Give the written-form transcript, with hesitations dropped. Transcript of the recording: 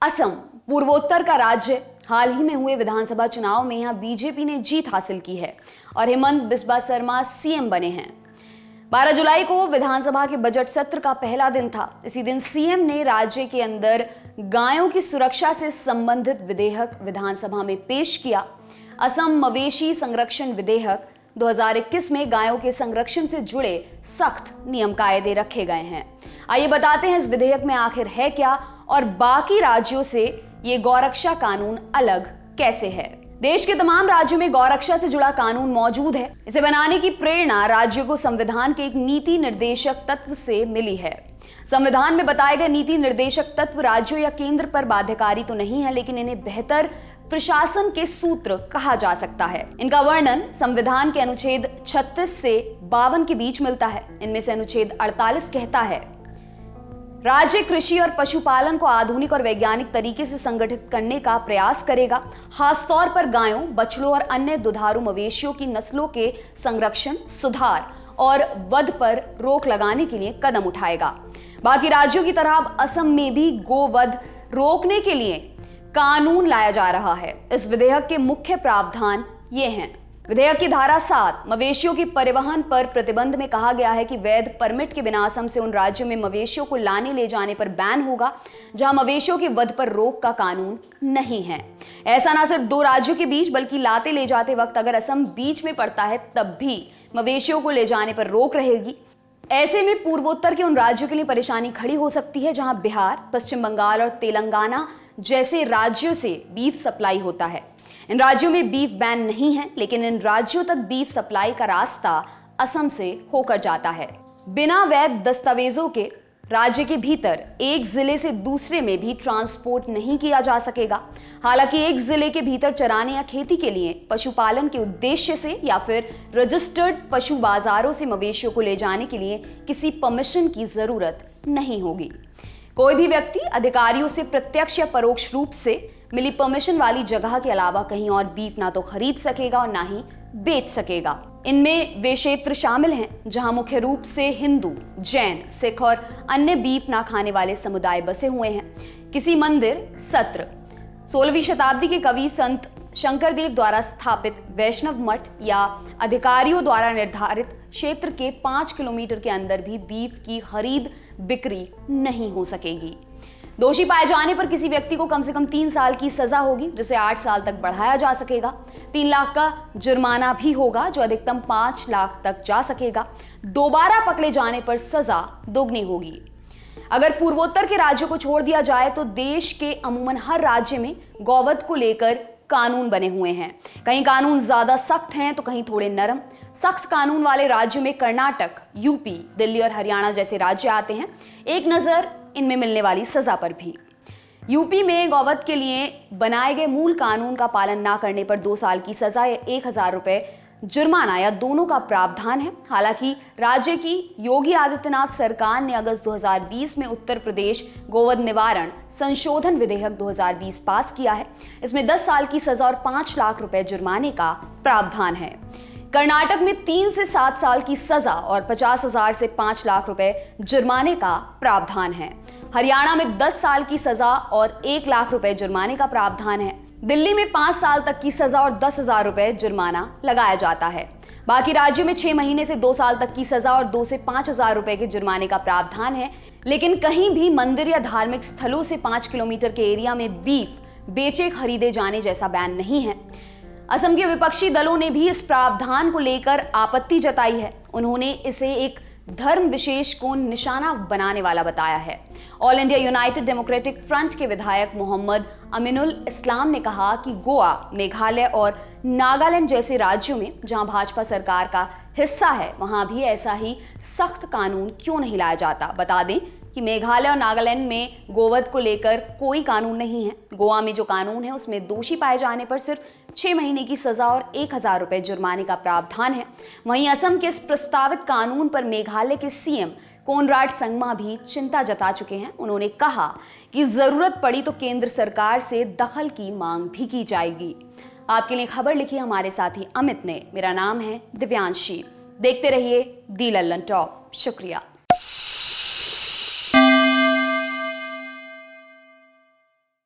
असम पूर्वोत्तर का राज्य। हाल ही में हुए विधानसभा चुनाव में यहां बीजेपी ने जीत हासिल की है और हेमंत बिस्वा शर्मा सीएम बने हैं। 12 जुलाई को विधानसभा के बजट सत्र का पहला दिन था। इसी दिन सीएम ने राज्य के अंदर गायों की सुरक्षा से संबंधित विधेयक विधानसभा में पेश किया। असम मवेशी संरक्षण विधेयक 2021 में गायों के संरक्षण से जुड़े सख्त नियम कायदे रखे गए हैं। आइए बताते हैं इस विधेयक में आखिर है क्या और बाकी राज्यों से ये गौरक्षा कानून अलग कैसे है। देश के तमाम राज्यों में गौरक्षा से जुड़ा कानून मौजूद है। इसे बनाने की प्रेरणा राज्यों को संविधान के एक नीति निर्देशक तत्व से मिली है। संविधान में बताए गए नीति निर्देशक तत्व राज्यों या केंद्र पर बाध्यकारी तो नहीं है, लेकिन इन्हें बेहतर प्रशासन के सूत्र कहा जा सकता है। इनका वर्णन संविधान के अनुच्छेद 36 से 52 के बीच मिलता है। इनमें से अनुच्छेद 48 कहता है, राज्य कृषि और पशुपालन को आधुनिक और वैज्ञानिक तरीके से संगठित करने का प्रयास करेगा, खासतौर पर गायों, बछड़ों और अन्य दुधारू मवेशियों की नस्लों के संरक्षण, सुधार और वध पर रोक लगाने के लिए कदम उठाएगा। बाकी राज्यों की तरह अब असम में भी गोवध रोकने के लिए कानून लाया जा रहा है। इस विधेयक के मुख्य प्रावधान ये हैं। विधेयक की धारा 7 मवेशियों के परिवहन पर प्रतिबंध में कहा गया है कि वैध परमिट के बिना असम से उन राज्यों में मवेशियों को लाने ले जाने पर बैन होगा जहां मवेशियों के वध पर रोक का कानून नहीं है। ऐसा ना सिर्फ 2 राज्यों के बीच बल्कि लाते ले जाते वक्त अगर असम बीच में पड़ता है तब भी मवेशियों को ले जाने पर रोक रहेगी। ऐसे में पूर्वोत्तर के उन राज्यों के लिए परेशानी खड़ी हो सकती है जहां बिहार, पश्चिम बंगाल और तेलंगाना जैसे राज्यों से बीफ सप्लाई होता है। इन राज्यों में बीफ बैन नहीं है, लेकिन इन राज्यों तक बीफ सप्लाई का रास्ता असम से होकर जाता है। बिना वैध दस्तावेजों के राज्य के भीतर एक जिले से दूसरे में भी ट्रांसपोर्ट नहीं किया जा सकेगा। हालांकि एक जिले के भीतर चराने या खेती के लिए पशुपालन के उद्देश्य से या फिर रजिस्टर्ड पशु बाजारों से मवेशियों को ले जाने के लिए किसी परमिशन की जरूरत नहीं होगी। कोई भी व्यक्ति अधिकारियों से प्रत्यक्ष या परोक्ष रूप से मिली परमिशन वाली जगह के अलावा कहीं और बीफ ना तो खरीद सकेगा और ना ही बेच सकेगा। इनमें वे क्षेत्र शामिल हैं जहां मुख्य रूप से हिंदू, जैन, सिख और अन्य बीफ ना खाने वाले समुदाय बसे हुए हैं। किसी मंदिर, सत्र, 16वीं शताब्दी के कवि संत शंकरदेव द्वारा स्थापित वैष्णव मठ या अधिकारियों द्वारा निर्धारित क्षेत्र के 5 किलोमीटर के अंदर भी बीफ की खरीद बिक्री नहीं हो सकेगी। दोषी पाए जाने पर किसी व्यक्ति को कम से कम 3 साल की सजा होगी, जिसे 8 साल तक बढ़ाया जा सकेगा। 3 लाख का जुर्माना भी होगा जो अधिकतम 5 लाख तक जा सकेगा। दोबारा पकड़े जाने पर सजा दोगुनी होगी। अगर पूर्वोत्तर के राज्यों को छोड़ दिया जाए तो देश के अमूमन हर राज्य में गौवध को लेकर कानून बने हुए हैं। कहीं कानून ज्यादा सख्त हैं तो कहीं थोड़े नरम। सख्त कानून वाले राज्यों में कर्नाटक, यूपी, दिल्ली और हरियाणा जैसे राज्य आते हैं। एक नजर इनमें मिलने वाली सजा पर भी। यूपी में गौवध के लिए बनाए गए मूल कानून का पालन ना करने पर 2 साल की सजा या 1000 रुपए जुर्माना या दोनों का प्रावधान है। हालांकि राज्य की योगी आदित्यनाथ सरकार ने अगस्त 2020 में उत्तर प्रदेश गोवध निवारण संशोधन विधेयक 2020 पास किया है। इसमें 10 साल की सजा और 5 लाख रुपए जुर्माने का प्रावधान है। कर्नाटक में 3 से 7 साल की सजा और 50,000 से 5 लाख रुपए जुर्माने का प्रावधान है। हरियाणा में 10 साल की सजा और 1 लाख रुपए जुर्माने का प्रावधान है। दिल्ली में 5 साल तक की सजा और 10,000 रुपए जुर्माना लगाया जाता है। बाकी राज्यों में 6 महीने से 2 साल तक की सजा और 2 से 5,000 रुपए के जुर्माने का प्रावधान है। लेकिन कहीं भी मंदिर या धार्मिक स्थलों से 5 किलोमीटर के एरिया में बीफ बेचे खरीदे जाने जैसा बैन नहीं है। असम के विपक्षी दलों ने भी इस प्रावधान को लेकर आपत्ति जताई है। उन्होंने इसे एक धर्म विशेष को निशाना बनाने वाला बताया है। All India United democratic front के विधायक मोहम्मद अमीनुल इस्लाम ने कहा कि गोवा, मेघालय और नागालैंड जैसे राज्यों में जहां भाजपा सरकार का हिस्सा है वहां भी ऐसा ही सख्त कानून क्यों नहीं लाया जाता। बता दें कि मेघालय और नागालैंड में गोवध को लेकर कोई कानून नहीं है। गोवा में जो कानून है उसमें दोषी पाए जाने पर सिर्फ 6 महीने की सजा और 1000 रुपए जुर्माने का प्रावधान है। वहीं असम के इस प्रस्तावित कानून पर मेघालय के सीएम कोनराड संगमा भी चिंता जता चुके हैं। उन्होंने कहा कि जरूरत पड़ी तो केंद्र सरकार से दखल की मांग भी की जाएगी। आपके लिए खबर लिखी हमारे साथी अमित ने। मेरा नाम है दिव्यांशी। देखते रहिए दी लल्लन टॉप। शुक्रिया।